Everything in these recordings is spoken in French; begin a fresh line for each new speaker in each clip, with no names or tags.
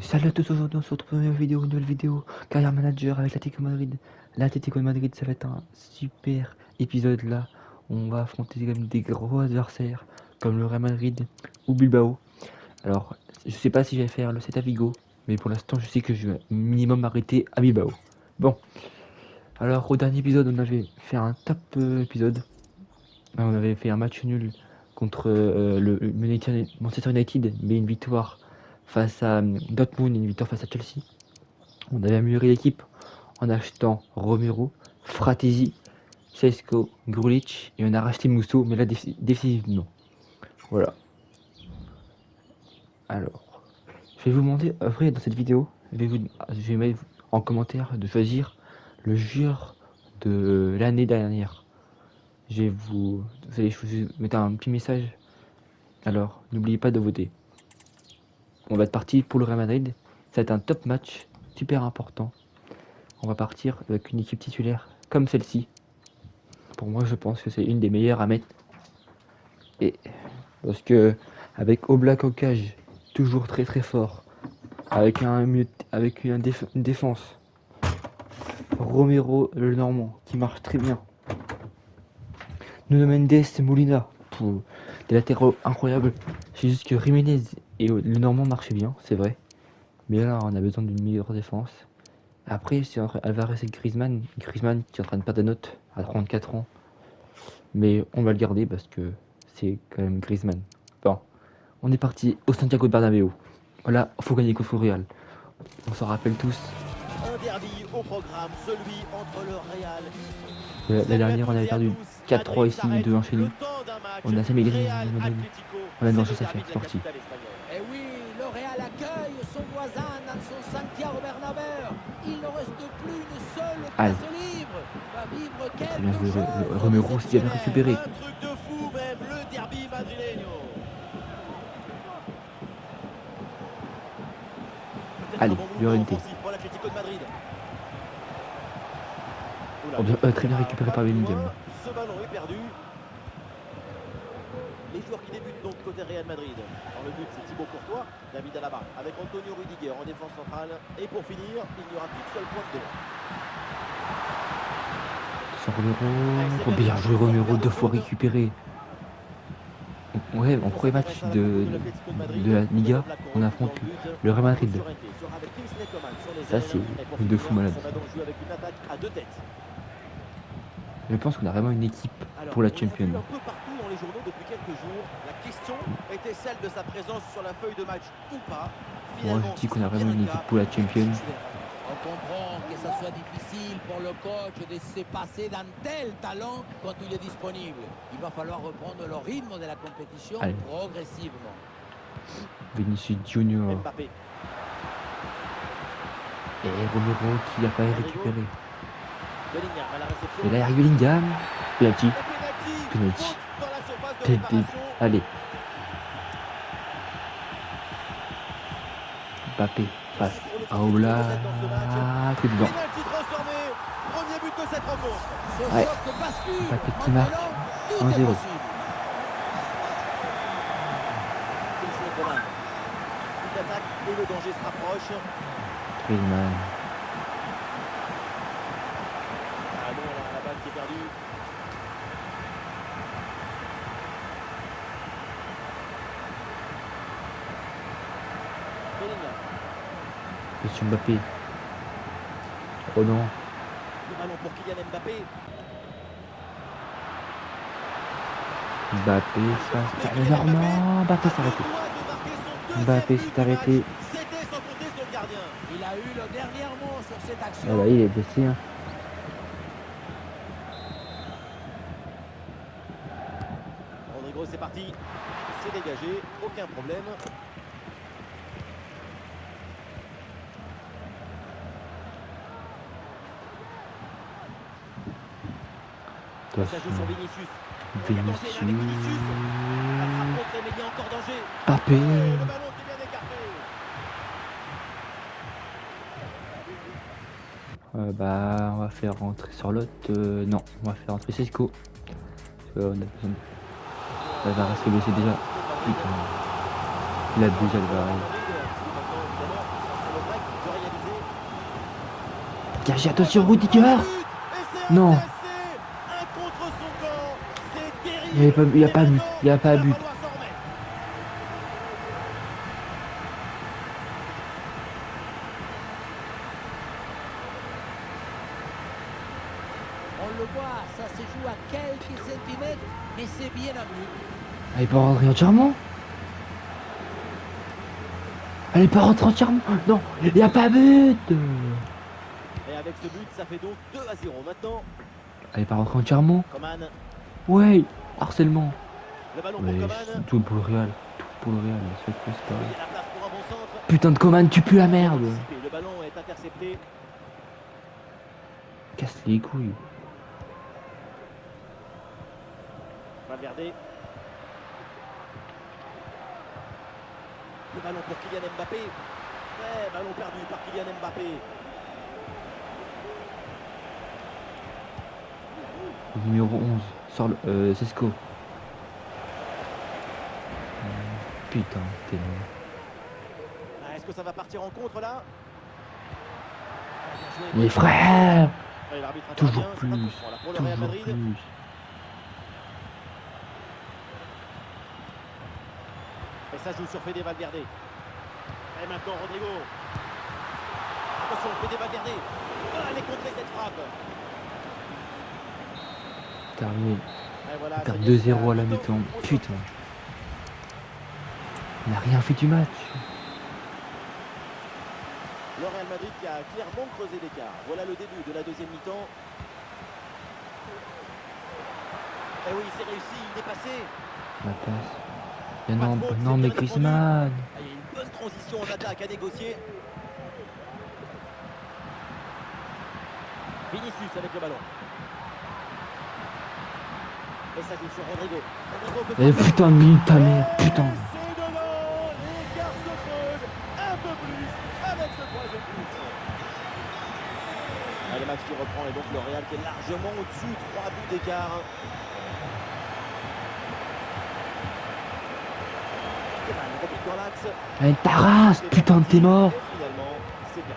Salut à tous, aujourd'hui on se retrouve dans une nouvelle vidéo, carrière manager avec l'Atlético Madrid. L'Atlético de Madrid, ça va être un super épisode là. On va affronter quand même des gros adversaires comme le Real Madrid ou Bilbao. Alors, je sais pas si je vais faire le set à Vigo, mais pour l'instant je sais que je vais minimum arrêter à Bilbao. Bon, alors au dernier épisode on avait fait un top épisode. On avait fait un match nul contre le Manchester United, mais une victoire face à Dortmund et une victoire face à Chelsea. On avait amélioré l'équipe en achetant Romero, Fratesi, Cesco, Grulic et on a racheté Mousso, mais là définitivement. Voilà. Alors, je vais vous demander, après dans cette vidéo, je vais mettre en commentaire de choisir le joueur de l'année dernière. Vous allez mettre un petit message. Alors, n'oubliez pas de voter. On va être parti pour le Real Madrid. Ça va être un top match, super important. On va partir avec une équipe titulaire comme celle-ci. Pour moi, je pense que c'est une des meilleures à mettre. Et parce que avec Oblak au cage, toujours très très fort, avec une défense, Romero le Normand qui marche très bien, Nuno Mendes et Molina pour des latéraux incroyables. C'est juste que Jiménez et le Normand marchaient bien, c'est vrai. Mais là, on a besoin d'une meilleure défense. Après, c'est entre Alvarez et Griezmann. Griezmann qui est en train de perdre de notes à 34 ans. Mais on va le garder parce que c'est quand même Griezmann. Bon, on est parti au Santiago Bernabéu. Voilà, faut gagner contre le Real. On s'en rappelle tous.
Un derby au programme, celui entre le Real.
La dernière, on avait perdu 4-3 ici, 2-1 chez nous. On a jamais gagné. On a une chance à faire, c'est parti.
Et oui, le Real accueille son voisin dans son Santiago Bernabéu. Il ne reste plus une seule place libre. Va vivre
Très bien
quelque
joué,
chose
Romero s'est bien récupéré.
un truc de fou même, le derby madrileño.
Allez, Llorente.
Pour l'Atlético de Madrid.
Très bien récupéré par Bellingham.
Ce ballon est perdu. Les joueurs qui débutent donc côté Real Madrid. Dans le but, c'est Thibaut Courtois, David Alaba avec Antonio Rudiger en défense centrale. Et pour finir, il n'y aura qu'une seule pointe de
Sans Romero. Bien joué Romero, 2 fois récupéré. Ouais, en premier match de la Liga, on affronte le Real Madrid. Ça, c'est de fou malade. Je pense qu'on a vraiment une équipe pour la Champions.
Un peu partout dans les journaux depuis quelques jours. La question était celle de sa présence sur la feuille de match ou pas.
Moi, je dis qu'on a vraiment une équipe pour la Champions.
On comprend que ça soit difficile pour le coach de se passer d'un tel talent quand il est disponible. Il va falloir reprendre le rythme de la compétition progressivement.
Vinicius Junior.
Mbappé.
Et Romero qui a pas récupéré.
Bellingham à la réception.
Et là, il y a Bellingham. Penalty.
Penalty.
Penalty. Allez. Mbappé face à Oblak. Coup de vent.
Premier but de cette rencontre.
Ouais. Mbappé qui marque 1-0.
Il attaque et le danger se rapproche.
Griezmann.
Ah non, la balle qui est perdue. Bellingham.
Monsieur Mbappé. Oh non.
Le ballon pour Kylian Mbappé.
Mbappé face à Normand. Mbappé s'est arrêté. Mbappé s'est arrêté.
C'était sans compter sur le gardien.
Il a eu le dernier mot sur cette action.
Ah bah, il est blessé. Hein.
Rodrigo, c'est parti. C'est dégagé. Aucun problème. Ça joue sur Vinicius.
Vinicius.
Mais il y a encore danger.
Mbappé.
Le ballon qui est bien écarté.
Bah, on va faire rentrer sur l'autre. Non, on va faire rentrer Cesco. On a besoin de... Alvarez est blessé déjà. Putain. Il a déjà Alvarez. Dégagez, attention, Rudiger. Non. Il n'y a pas but. Il n'y a pas but.
On le voit, ça se joue à quelques centimètres, mais c'est bien un but.
Elle est pas rentrée entièrement. Elle est pas rentrée entièrement. Non, il n'y a pas but.
Et avec ce but, ça fait donc 2-0 maintenant.
Elle est pas rentrée entièrement.
Coman,
Ouais, harcèlement.
le ballon pour
Mais
Coman.
tout pour le Real. Tout pour le Real. C'est pas
Il y a la place pour un bon centre.
Putain de Coman, tu pues la merde.
Le ballon est intercepté.
Casse les couilles.
Valverde. Le ballon pour Kylian Mbappé. Ouais, ballon perdu par Kylian Mbappé.
Numéro 11. Sors le. Sesco. Putain, t'es nul.
Ah, est-ce que ça va partir en contre là?
Mes frères.
Ouais, l'arbitre
Toujours
intervient, c'est
plus.
pas coup franc, là, pour le Real
Toujours
Madrid.
plus.
Et ça joue sur Fede Valverde. Et maintenant Rodrigo. Attention, Fede Valverde. Ah, elle est contrée cette frappe.
Terminé.
Et voilà,
On perd
ça y est,
2-0 à la
mi-temps.
mi-temps.
On
Putain. On n'a rien fait du match.
Le Real Madrid qui a clairement creusé l'écart. Voilà le début de la deuxième mi-temps. Et oui, c'est réussi, il est passé.
La passe. Mais non, non, mais Griezmann.
Ah, il y a une bonne transition en attaque à négocier. Vinicius avec le ballon. Et ça joue sur Rodrigo. Rodrigo peut
Eh
frapper.
putain, mais ta mère, putain.
C'est dedans. L'écart se creuse un peu plus avec ce troisième but. Ah, le match qui reprend et donc le Real qui est largement au-dessus, 3 buts d'écart. Coman repique dans l'axe.
Eh, ta race, putain, t'es mort.
Et finalement, c'est bien.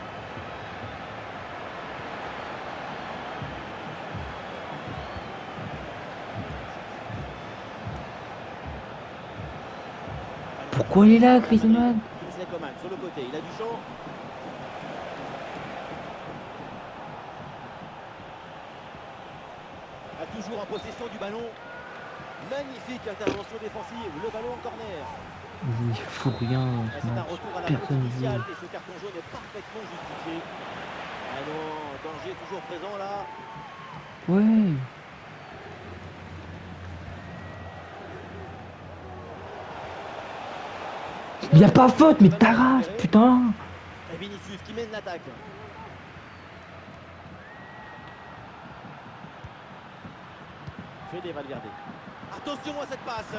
Pourquoi il est là, Griezmann?
Kingsley Coman sur le côté, il a du champ. A toujours en possession du ballon. Magnifique intervention défensive, le ballon en corner.
Il fout rien.
Et
Ce
c'est un
match.
retour à la
Personne
faute initiale
joue.
et ce carton jaune est parfaitement justifié. Ah non, danger toujours présent là.
Ouais. Il y a pas faute, mais ta race, putain.
Et Vinicius qui mène l'attaque. Fede Valverde. Attention à cette passe.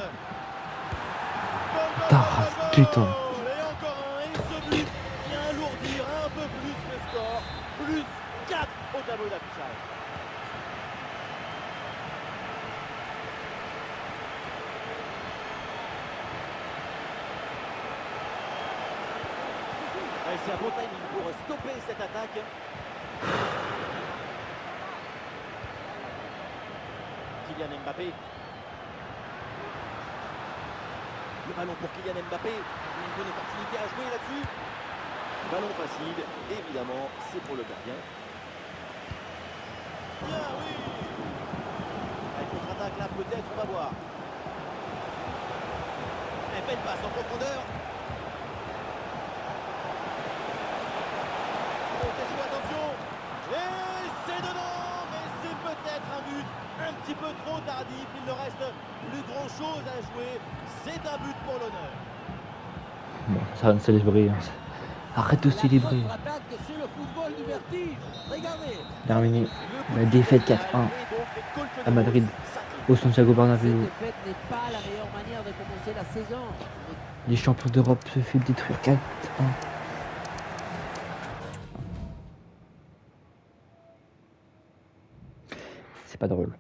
Ta race, putain.
Et encore un, et ce but vient alourdir un peu plus le score. Plus 4 au tableau d'affichage. Et c'est un bon timing pour stopper cette attaque. Kylian Mbappé. Le ballon pour Kylian Mbappé. Une bonne opportunité à jouer là-dessus. Ballon facile, évidemment, c'est pour le gardien. Bien, oui. Avec contre-attaque là, peut-être, on va voir. Et belle passe en profondeur. Attention. Et c'est dedans, mais c'est peut-être un but un petit peu trop tardif. Il ne reste plus grand chose à jouer. C'est un but pour l'honneur.
Bon, ça va me célébrer. Hein. Arrête de célébrer.
La contre-attaque, c'est le football du vertige. Regardez.
Terminé. La défaite 4-1 à Madrid, au Santiago
Cette
Bernabéu.
défaite n'est pas la meilleure manière de commencer la saison.
Les champions d'Europe se fait détruire 4-1. C'est pas drôle.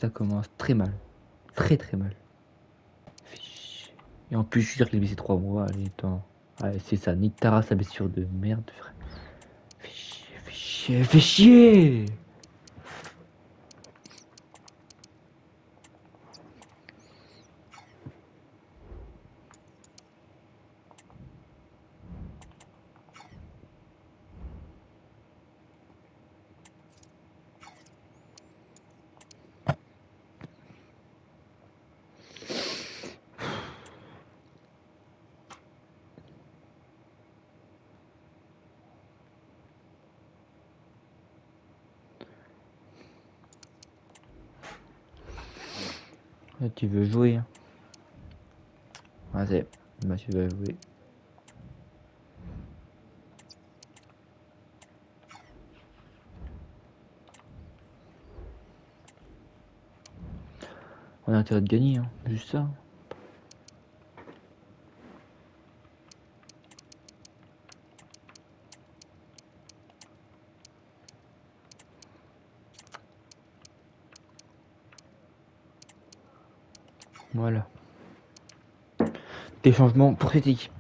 Ça commence très mal. Très très mal. Et en plus, je suis sûr qu'il est blessé 3 mois. Allez, attends. Allez, c'est ça. Nique ta race, la blessure de merde, frère. Fais chier, fais chier. chier, fais chier. Là, tu veux jouer, hein. Ah, c'est... Bah, tu vas jouer. On a intérêt de gagner, hein. Juste ça. Voilà. Des changements pour cette équipe.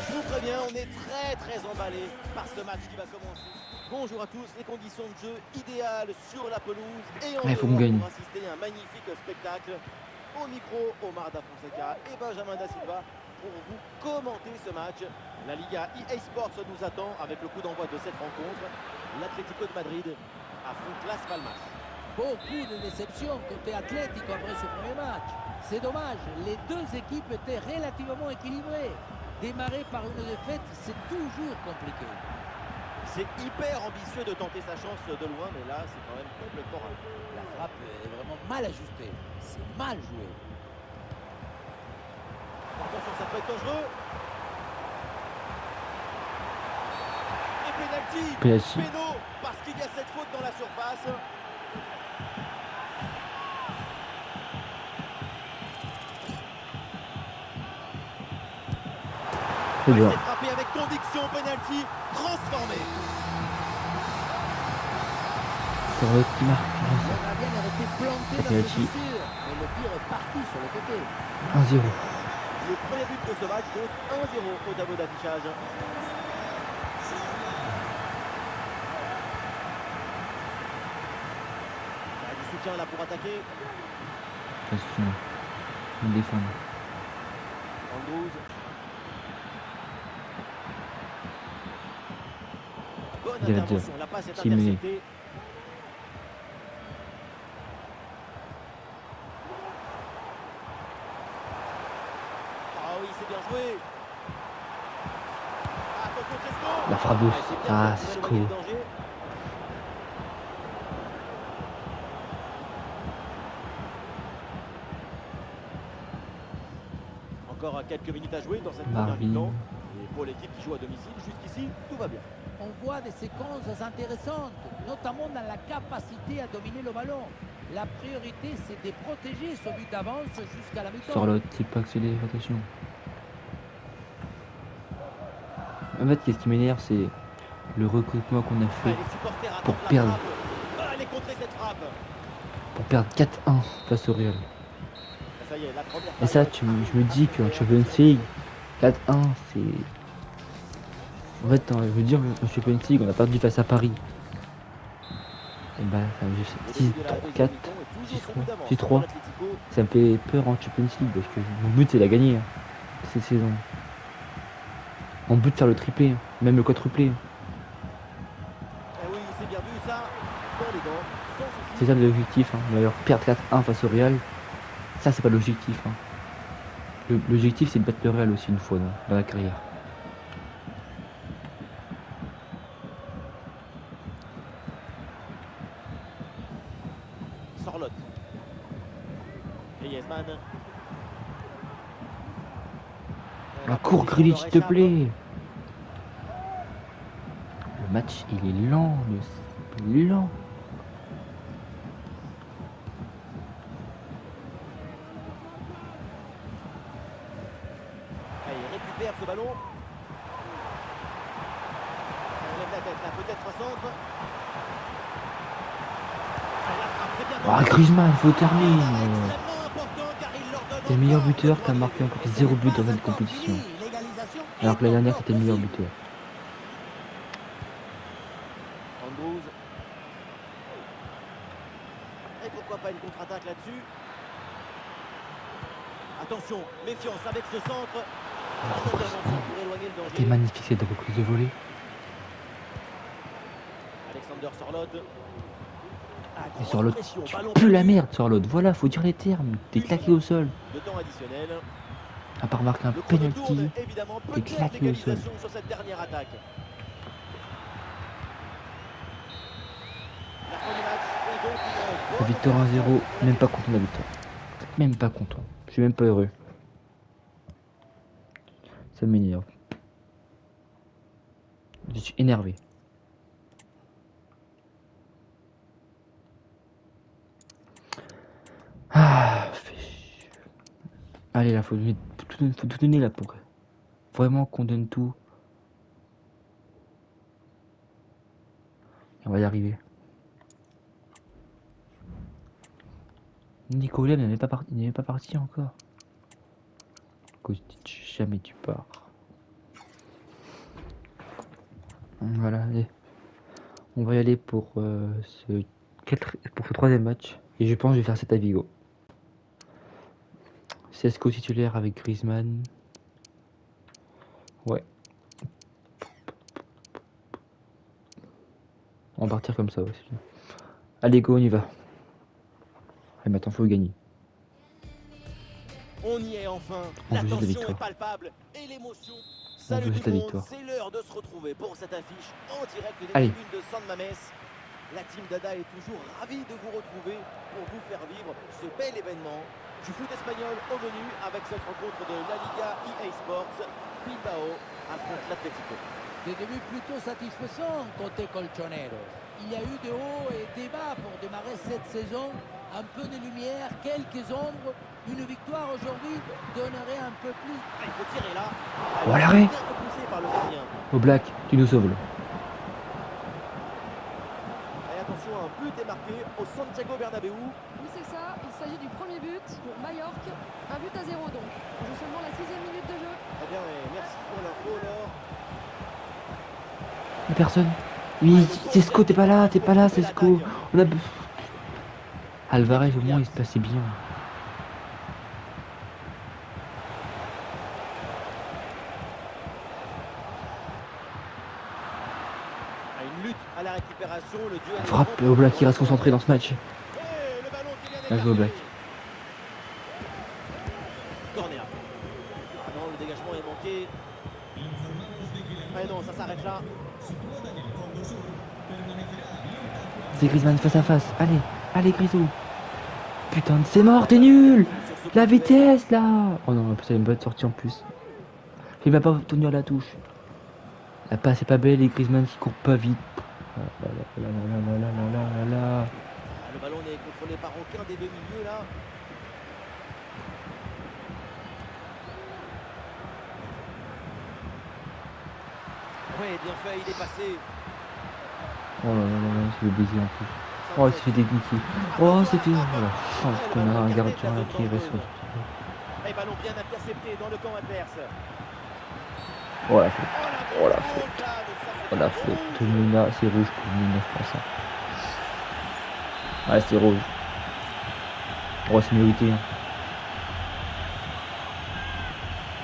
Je vous préviens, on est très emballé par ce match qui va commencer. Bonjour à tous, les conditions de jeu idéales sur la pelouse et en
Ouais, faut qu'on
dehors
gagne.
pour assister à un magnifique spectacle. Au micro, Omar Da Fonseca et Benjamin Da Silva pour vous commenter ce match. La Liga EA Sports nous attend avec le coup d'envoi de cette rencontre. L'Atlético de Madrid affronte Las Palmas.
Beaucoup de déceptions côté Atlético après ce premier match. C'est dommage, les deux équipes étaient relativement équilibrées. Démarrer par une défaite, c'est toujours compliqué.
C'est hyper ambitieux de tenter sa chance de loin, mais là, c'est quand même complètement raté.
La frappe est vraiment mal ajustée. C'est mal joué.
Attention, ça peut être dangereux. Et penalty.
Penalty.
Péno, parce qu'il y a cette faute dans la surface.
C'est
Il
bien.
s'est frappé avec conviction, penalty transformé.
C'est vrai qui marque.
On a bien resté planté dans
Penalty.
ses chaussures, mais le tir est parti sur le côté.
1-0.
Le premier but de ce match, donc 1-0 au tableau d'affichage. Il y a du soutien là pour attaquer.
Attention. On défend.
Andrews. Bonne
Il y a
intervention, la passe est
qui met-
interceptée. Ah oui, c'est bien joué. Attention, Crespo.
La frappe douce.
C'est bien
Ah,
fait,
c'est
pour éloigner
cool.
le danger. Encore quelques minutes à jouer dans cette première
Marvin.
mi-temps. Et pour l'équipe qui joue à domicile, jusqu'ici, tout va bien.
On voit des séquences intéressantes, notamment dans la capacité à dominer le ballon. La priorité, c'est de protéger ce but d'avance jusqu'à la mi-temps.
Sur l'autre, c'est pas accéléré, attention. En fait, qu'est-ce qui m'énerve, c'est le recrutement qu'on a
Ah,
fait
les supporters
pour
attendent la
perdre.
frappe. Ah, elle est contrée cette frappe.
pour perdre 4-1 face au Real.
Ça y est, la première
Et ça,
période
je me dis qu'en Champions League, 4-1, c'est... En fait, je veux dire, en Champions League, on a perdu face à Paris. Et bah, ça me fait 6-4, 6-3. Ça me fait peur en Champions League parce que mon but c'est de la gagner hein, cette saison. Mon but c'est faire le triplé, hein, même le quadruplé.
Eh oui, c'est bien vu ça. Dans les gants, sans souci.
C'est ça l'objectif. Hein. D'ailleurs, perdre 4-1 face au Real, ça c'est pas l'objectif. Hein. L'objectif c'est de battre le Real aussi une fois dans la carrière.
Sorlotte. Griezmann.
La cour Grealish, s'il te plaît. Le match il est lent, il est lent.
Allez, il récupère ce ballon. Il lève la tête là, peut-être un centre. Allez, la frappe, c'est bien
Ah,
tenté.
Griezmann, faut terminer.
Extrêmement important car il leur donne
T'es le meilleur
encore
buteur,
le
t'as
droit
marqué
de
encore
jouer.
0 but dans
Pas
cette
encore
compétition.
fini, l'égalisation
Alors que l'année
est
dernière
encore
c'était le meilleur
possible.
buteur.
pas une contre-attaque là-dessus. Attention, méfiance avec ce centre. Pas d'intervention pour éloigner le
C'était
danger.
magnifique cette reprise de volée.
Alexander Sorloth. Ah,
Et
grosse
sur l'autre,
pression,
tu
ballon
pues la
perdu.
merde sur l'autre. Voilà, faut dire les termes. T'es claqué au sol.
De temps additionnel.
À part marquer un
Le chrono
penalty.
tourne, évidemment.
T'es
Peut-être
claqué au sol.
l'égalisation sur cette dernière attaque. La fin du match est donc une
La
bonne
victoire
opération
1-0,
pour la
même pas
défense.
content de la victoire. Même pas content. Je suis même pas heureux. Ça m'énerve. Je suis énervé. Ah, fais chier. Allez là, faut tout donner là pour vraiment qu'on donne tout. Et on va y arriver. Nicolas n'est pas parti encore. Kostic, jamais tu pars. Voilà, allez. On va y aller pour ce troisième match. Et je pense que je vais faire cet à Vigo. Cesco titulaire avec Griezmann. Ouais. On va partir comme ça aussi. Allez go, on y va. Allez, maintenant faut gagner.
On y est enfin.
On
La
veut juste la
tension est
victoire.
palpable et l'émotion.
On
Salut
veut
tout
juste
le
la
monde,
victoire.
c'est l'heure de se retrouver pour cette affiche en direct des
Allez.
tribunes de San Mamés. La team Dada est toujours ravie de vous retrouver pour vous faire vivre ce bel événement du foot espagnol au menu avec cette rencontre de la Liga EA Sports. Bilbao affronte l'Atlético.
Des débuts plutôt satisfaisants côté Colchoneros. Il y a eu des hauts et des bas pour démarrer cette saison. Un peu de lumière, quelques ombres. Une victoire aujourd'hui donnerait un peu plus.
Ah, il faut tirer là.
Oh, l'arrêt.
Bien repoussé par le gardien.
Au Black, tu nous sauves là.
Et attention, un but est marqué au Santiago Bernabéu.
Oui, c'est ça. Il s'agit du premier but pour Mallorca. Un but à 0 donc. On joue seulement la 6e minute de jeu.
Très bien, et merci pour l'info, Laure.
Y'a personne. Oui, Cesco, t'es pas là, Cesco. On a. Alvarez, au moins, il se passait bien.
À une lutte à la récupération, le duel.
Frappe au Black, il reste concentré dans ce match.
Et le ballon qui vient
Bien joué au Black.
Corner. Ah non, le dégagement est manqué. Ah non, ça s'arrête là.
C'est Griezmann face à face. Allez, allez Grisou. Putain, c'est mort, t'es nul. La vitesse là. Oh non, c'est une bonne sortie en plus. Il va pas tenir la touche. La passe est pas belle et Griezmann qui court pas vite. Ah, là, là, là, là, là, là, là, là.
Ah, le ballon n'est contrôlé par aucun des deux milieux là. Ouais, bien fait, il est passé.
Oh là là là là, c'est le baiser en plus. Oh, il s'est fait dégoûter. Oh, c'était. Voilà. Oh, qu'on a un gardien qui reste.
Et ballon bien intercepté dans le camp adverse.
Oh la faute. Oh la faute.
faute là, mais ça,
Oh
c'est
la
pas
faute.
rouge.
Mina, c'est rouge pour Mina, je pense. Ouais, c'est rouge. Oh, c'est mérité. Hein.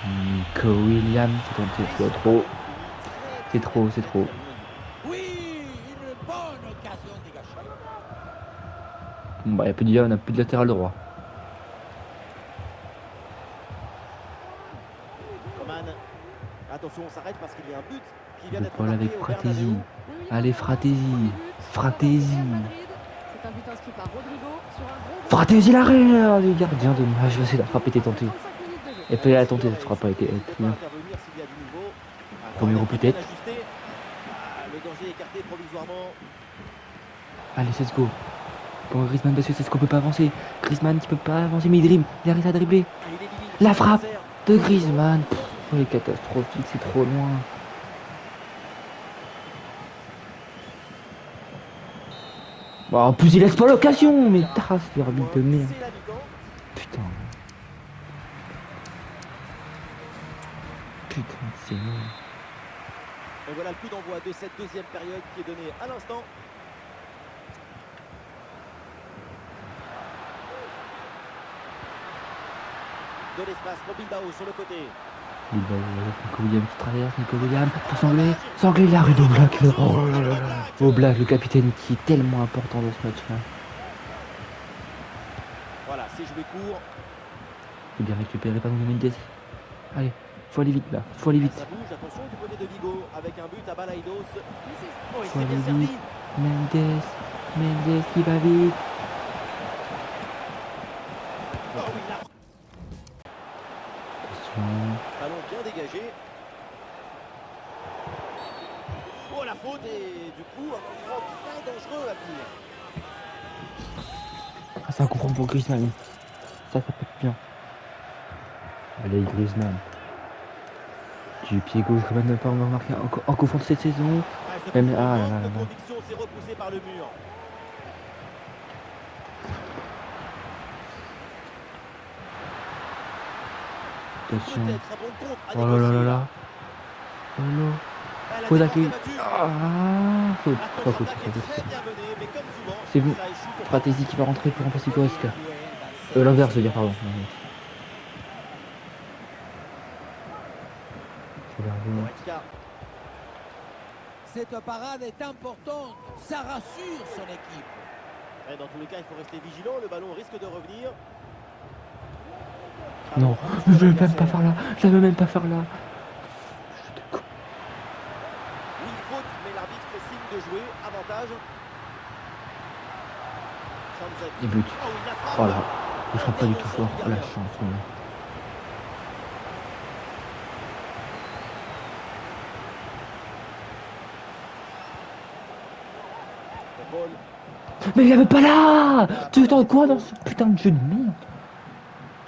Nico Williams, c'est trop. C'est trop, c'est trop.
Oui, une bonne occasion dégagée.
Bon, bah, on a plus de latéral droit.
Coman. Attention, on s'arrête parce qu'il y a un but qui vient
Le
d'être
ball
marqué
avec
au
Fratesi.
Bernabéu.
Oui, oui,
Allez,
voilà, c'est le
Fratesi.
premier but.
Fratesi.
Real Madrid. C'est un but inscrit par Rodrigo sur un gros.
Fratesi l'arrêt du gardien de match. Je sais, la frappe était tentée.
35 minutes de jeu.
Et puis elle a tenté, cette frappe a été
N'hésitez pas à
bien.
intervenir s'il y a du nouveau.
Romero
Corner qui est bien
peut-être.
ajusté. Ah, le danger écarté provisoirement.
Allez, Cesco. Bon, Griezmann, parce que Cesco peut pas avancer. Griezmann qui peut pas avancer, mais il dribble. Il arrive à dribbler.
Ah, il est limite.
La frappe
Sincère.
de Griezmann. Pff, oh, il est catastrophique, c'est trop loin. Bon, en plus, il laisse pas l'occasion. Mais trace, l'arbitre de merde.
C'est la mi-temps.
Putain. Putain, c'est nul.
Et voilà le coup d'envoi de cette deuxième période qui est donnée à l'instant. de l'espace pour Bilbao sur le côté.
Bilbao, Nico Williams qui traverse, Nico Williams pour Sanglé. Sanglé, la rue d'Oblak. Oh là là là. Oblak, le capitaine qui est tellement important dans ce match-là.
Voilà, c'est joué court.
C'est bien récupéré par Nuno Mendes. Allez, faut aller vite là, faut aller vite.
Ça bouge, attention du côté de Vigo avec un but à Balaidos.
Mais c'est-
Oh, il
Faut
s'est bien
aller
servi.
vite. Mendes qui va vite.
Oh oui, là.
Attention.
Ballon bien dégagé. Oh la faute et du coup un coup franc très dangereux à venir.
Ah, c'est un coup franc pour Griezmann. Ça peut être bien. Allez, Griezmann. Du pied gauche, Griezmann n'a pas encore marqué un coup franc de cette saison.
Ah, ce
Même-
coup franc
ah là
manque
là
de
là là.
conviction, c'est repoussé par le mur.
Attention.
Peut-être un bon contre à
Oh là là
négocier.
là là. Oh là.
Ah, la
Faut
défense
tacler.
est battue.
Ah, faute.
La
Trois fautes.
contre-attaque est très bien menée, mais comme souvent,
C'est bon.
ça échoue pour
Stratégie qui va rentrer pour remplacer Goretzka.
Ouais,
L'inverse, je veux dire, pardon. C'est l'arrivée.
Goretzka.
Cette parade est importante, ça rassure son équipe.
Ouais, dans tous les cas, il faut rester vigilant. Le ballon risque de revenir.
Non, je veux même pas faire là. Je veux même pas faire là.
Oui, faute, mais l'arbitre fait signe de jouer. Avantage. Sunset.
Et but.
Oh, il la frappe.
Oh là. Je frappe pas du tout fort. Oh la chance. Là.
Paul.
Mais il y avait pas là. Tu t'entends quoi dans ce putain de jeu de merde?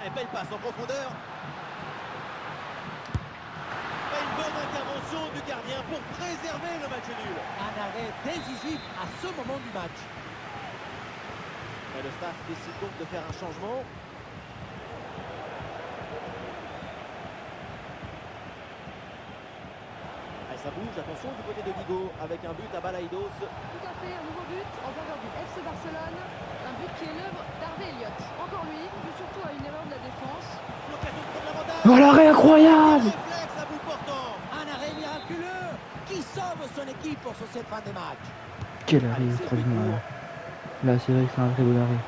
Et belle passe en profondeur. Et une bonne intervention du gardien pour préserver le match nul.
Un arrêt décisif à ce moment du match.
Et le staff décide donc de faire un changement. Et ça bouge, attention du côté de Vigo avec un but à Balaidos.
Tout à fait, un nouveau but en faveur du FC Barcelone. Un but qui est l'œuvre d'Harvey Elliott. Encore lui, dû surtout à une erreur de la défense.
L'occasion de prendre l'avantage.
Oh l'arrêt
Un
incroyable.
réflexe à bout portant.
Un arrêt miraculeux qui sauve son équipe pour cette fin de match.
Quel arrêt extraordinaire. Là c'est vrai que c'est un très bon arrêt.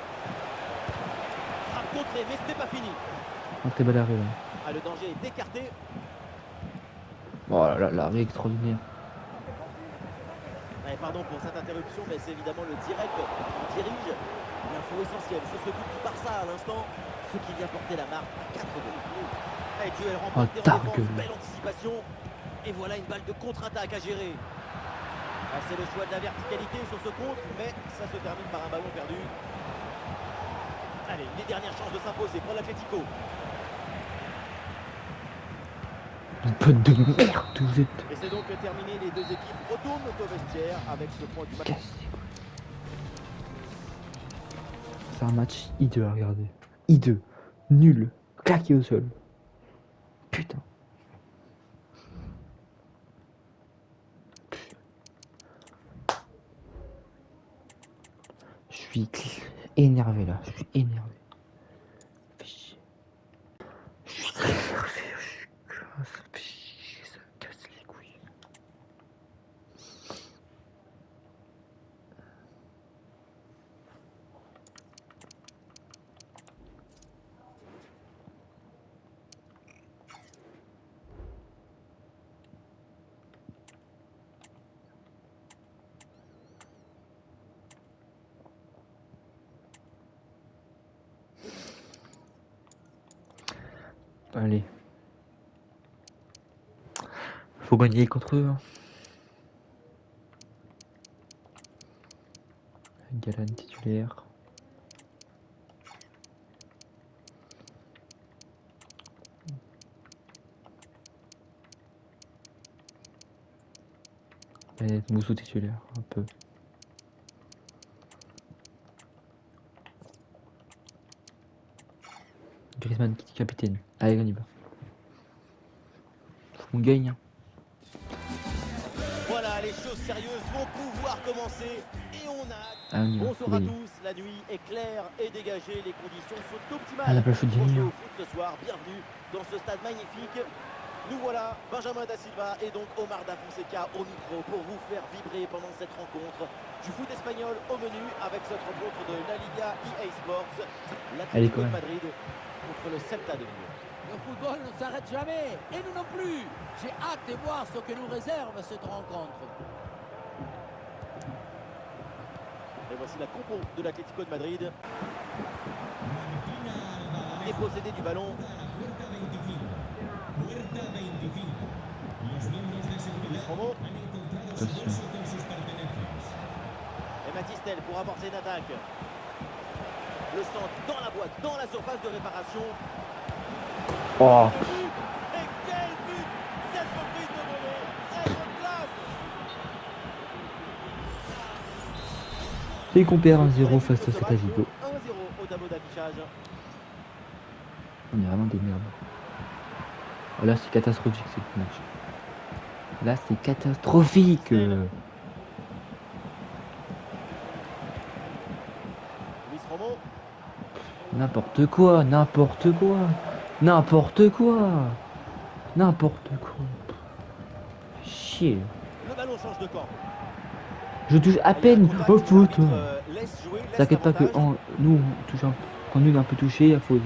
Frappe contrée, mais ce n'est pas fini.
Un très bel arrêt là.
Ah, le danger est écarté.
Oh là là, l'arrêt extraordinaire.
Ouais, pardon pour cette interruption, mais c'est évidemment le direct qui dirige. L'info essentielle, c'est ce but du Barça à l'instant, ce qui vient porter la marque à 4-2. Et duel remporté en défense,
gueule.
belle anticipation. Et voilà une balle de contre-attaque à gérer. Ah, c'est le choix de la verticalité sur ce contre, mais ça se termine par un ballon perdu. Allez, les dernières chances de s'imposer pour l'Atlético.
Une pote de merde, vous êtes
Et c'est donc terminé, les deux équipes retournent au vestiaire avec ce point du match.
cassés. C'est un match hideux à regarder. Hideux. Nul. Claqué au sol. Putain. Je suis énervé là. Je suis énervé. Fais chier. Je suis énervé. Ça fait chier, ça me casse les couilles. Allez. Faut gagner contre eux. Hein. Galan titulaire. Et Moussou titulaire, un peu. Griezmann qui est capitaine. Allez, on y va. Faut qu'on gagne. Hein.
Voilà, les choses sérieuses vont pouvoir commencer et on a...
Ah, on y va, faut
Bonsoir à
gagner.
tous, la nuit est claire et dégagée, les conditions sont
Ah,
optimales
la plage de
pour jouer
gagner.
au foot ce soir. Bienvenue dans ce stade magnifique. Nous voilà, Benjamin Da Silva et donc Omar Da Fonseca au micro pour vous faire vibrer pendant cette rencontre du foot espagnol au menu avec cette rencontre de la Liga EA Sports, l'Atlético de Madrid contre le Celta de Vigo.
Le football ne s'arrête jamais, et nous non plus. J'ai hâte de voir ce que nous réserve cette rencontre.
Et voici la compo de l'Atlético de Madrid. Dépossédé du ballon. Luis Romo.
Attention.
Et Matistel pour apporter une attaque. Le centre dans la boîte, dans la surface de réparation.
Oh,
Et quel but! Cette reprise de volée, très bonne place!
et qu'on perd 1-0 face à cet Vigo.
1-0 au tableau d'affichage.
On est vraiment des merdes. Oh, là, c'est catastrophique cette match. Là, c'est catastrophique.
Luis Romo.
N'importe quoi, n'importe quoi. N'importe quoi. N'importe quoi. Chier.
Le ballon change de camp.
Je touche à
Et il y a un
peine
contact,
au foot.
l'arbitre, laisse jouer, laisse
T'inquiète pas que
l'avantage.
nous, on touche quand nous, on est un peu touché, il y a faute.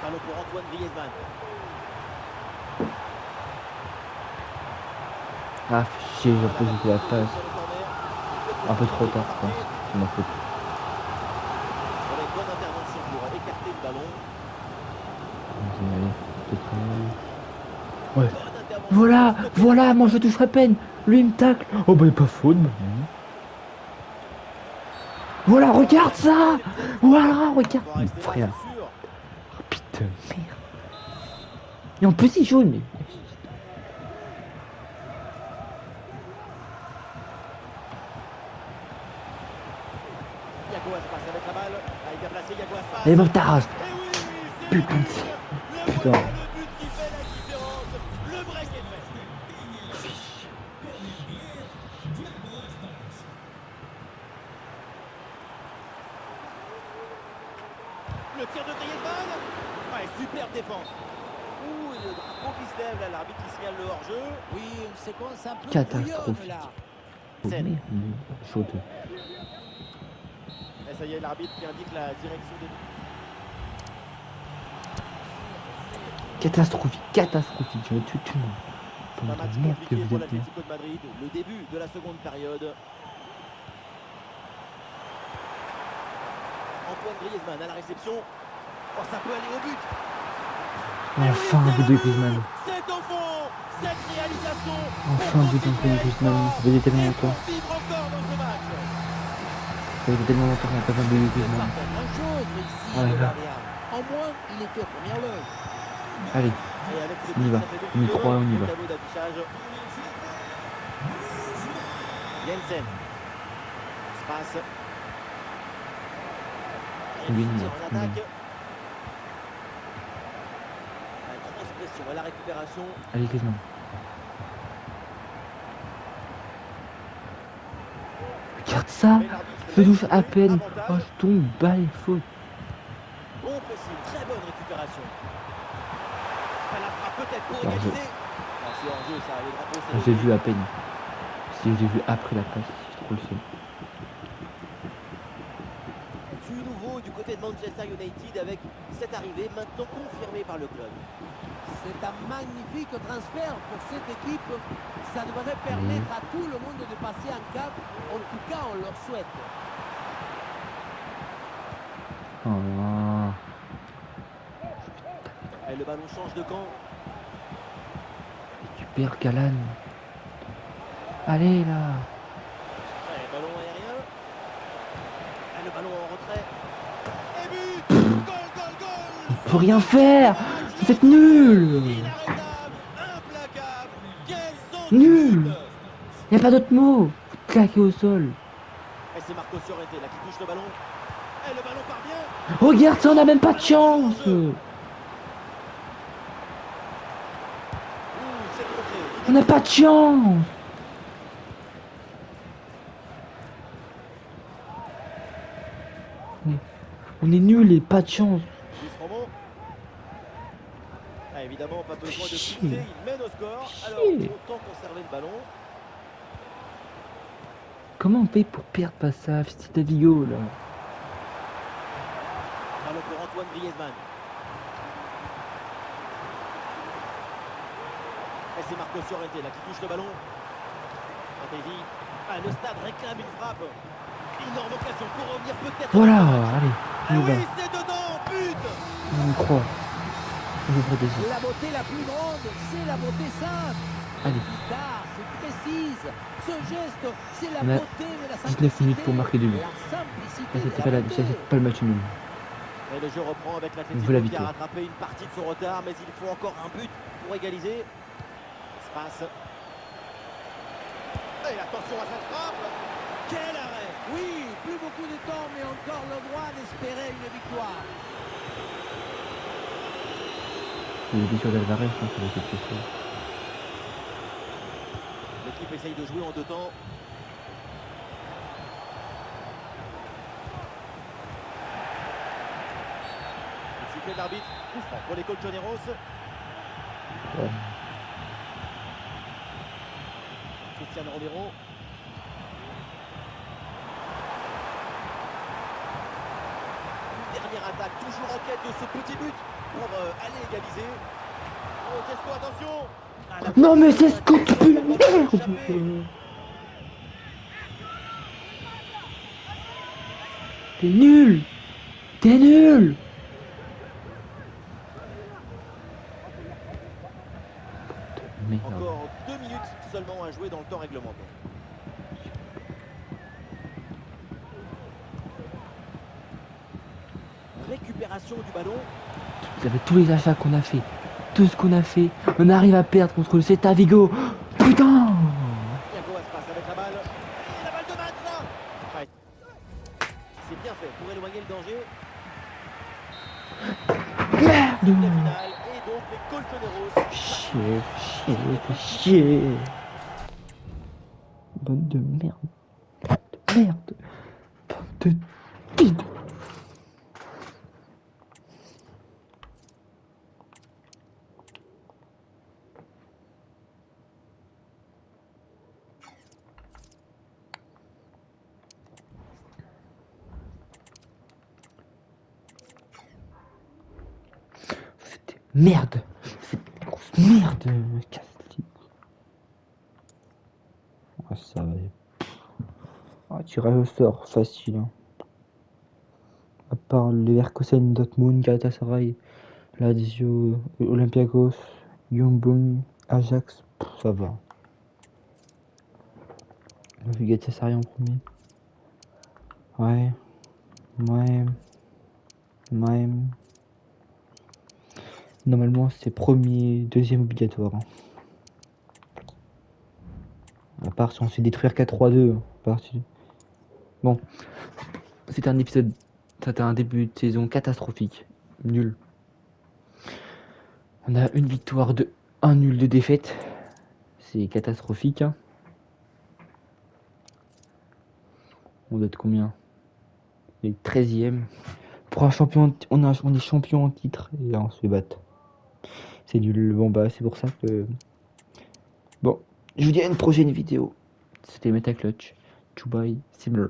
Ballon pour Antoine Griezmann.
Ah, chier, j'ai pas joué la passe.
Sur le corner.
Un peu trop tard, je pense. C'est ma faute.
Voilà une bonne intervention pour écarter le ballon.
Allez, peut-être pas. Ouais.
Bonne intervention
Voilà,
pour stopper
voilà,
la
moi je toucherai peine. Lui il me tacle. Oh bah il est pas faute. Bah. Voilà, regarde ça. Voilà, regarde.
On va rester là,
Frère.
c'est sûr.
Oh, putain, merde. Et en plus il jaune. Mais...
Yago Aspas avec la balle. Ah, il a placé Yago Aspas.
Allez, ma tasse.
Et oui, c'est
Putain
le
de-
but. Le
putain.
voilà, le but qui fait la différence. Le break est fait. Le tir de Griezmann. Ouais, super défense. Ouh, et le drapeau qui se lève là, l'arbitre qui signale le hors-jeu.
Oui, une séquence un peu
Catastrophique.
bouillonne là.
Oh,
Scène.
merde. Chaud.
Et ça y est, l'arbitre qui indique la direction de...
Catastrophique, catastrophique. Je vais tuer tout le monde.
C'est un match
Putain de merde que
compliqué
vous
pour
êtes bien.
l'Atlético de Madrid. Le début de la seconde période. Antoine Griezmann à la réception. Oh, ça peut aller au but.
Enfin un but de Griezmann.
C'est au fond. Cette réalisation.
Enfin un but d'Antoine Griezmann. Ça faisait tellement longtemps.
Pour vivre encore dans ce match.
Ça faisait tellement longtemps qu'on n'a pas fait un but de
C'est
Griezmann.
pas faire grand-chose ici,
Ah,
le
là.
gardien. En moins, il était au premier loge.
Allez,
Et avec ce
On y
but,
va.
ça fait
On y
2-1
croit, on y
au
va.
tableau d'affichage. Jensen. Espace. Et
Oui,
le
oui,
tir en
oui.
attaque. La grosse pression à la récupération.
allez Griezmann. Regarde ça.
Mais l'arbitre
Je
laisse
touche à
jouer.
peine.
Avantage.
Oh, je tombe, balle, faute.
Bon pressing, très bonne récupération. Elle la frappe peut-être pour
C'est hors-jeu.
égaliser. Non, c'est hors-jeu, ça, le drapeau, c'est
J'ai
levé.
vu à peine. Si j'ai vu après la passe, c'est trop le seul.
Du nouveau du côté de Manchester United avec cette arrivée maintenant confirmée par le club.
C'est un magnifique transfert pour cette équipe. Ça devrait permettre à tout le monde de passer un cap. En tout cas, on leur souhaite.
Oh.
Et le ballon change de camp.
Récupère Galan. Allez là.
Ouais, ballon aérien. Et le ballon en retrait. Et but. Goal, goal, goal.
On peut rien faire. Vous êtes nuls.
Inarrêtable, implacable. Quel centre
Nul.
but.
Y a pas d'autre mot. Vous claquez au sol.
Et c'est Marco Llorente là qui touche le ballon. Et le ballon parvient.
Regarde ça, on a même pas de chance. On n'a pas de chance. On est nuls et pas de chance.
Luis Romo. Ah, évidemment, pas besoin de
Chier.
pousser, il mène au score. Alors,
Chier.
autant conserver le ballon.
Comment on paye pour perdre pas ça? C'est Davigo là.
Ballon pour Antoine Griezmann. Et c'est Marcos Llorente là qui touche le ballon. Fantaisie. Ah, le stade réclame une frappe. Énorme occasion pour revenir peut-être.
Voilà,
dans le match.
allez,
Ah
on y
oui,
va.
c'est dedans, but.
On y croit. On y croit déjà.
La beauté la plus grande, c'est la beauté simple.
Allez,
Tard, c'est précise. Ce geste, c'est la
On a
beauté de la
19 minutes pour marquer 2 buts.
La simplicité
ça
de
c'était
la
pas,
beauté.
ça, c'était pas le match nul.
Et le jeu reprend avec
Vous la
l'Atlético qui a
victoire.
rattrapé une partie de son retard, mais il faut encore un but pour égaliser. Espace. Et attention à cette frappe. Quel arrêt.
Oui, plus beaucoup de temps, mais encore le droit d'espérer une victoire.
Les blessures d'Alvarez, je pense que ça va être quelque chose.
L'équipe essaye de jouer en deux temps. Le sifflet de l'arbitre. Coup franc pour les Colchoneros.
Ouais.
Cristiano Romero. Une dernière attaque, toujours en quête de ce petit but pour aller égaliser. Oh, Tesco, attention. Ah, la
Non mais
position
c'est ce que tu peux
tellement échappé.
merde. T'es nul. T'es nul. Merde.
Encore 2 minutes seulement à jouer dans le temps réglementaire. Récupération du ballon.
Vous avez tous les achats qu'on a fait. Tout ce qu'on a fait. On arrive à perdre contre le Celta Vigo. Putain.
Thiago Aspas avec la balle. Et la balle de match. Ouais. C'est bien fait pour éloigner le danger.
Merde.
La finale et donc les Colchoneros.
Chier. Bande de merde. Merde. Bande de vide. C'était merde. C'est une grosse merde. Casse-les. Ah, ça va. Ah, tirage au sort, facile. Hein. À part Leverkusen, Dortmund, Galatasaray, Lazio, Olympiakos, Young Boys, Ajax, ça va. On a vu Galatasaray en premier. Ouais. Normalement, c'est premier, deuxième obligatoire. Hein. À part si on se fait détruire 4-3-2. Bon, c'était un épisode. C'était un début de saison catastrophique. Nul. On a une victoire de 1 nul de défaite. C'est catastrophique. Hein. On doit être combien? On est 13e. Pour un champion, on est champion en titre et on se fait battre. C'est nul. Bon bah c'est pour ça que. Bon, je vous dis à une prochaine vidéo. C'était Metaclutch. Bye, Simler.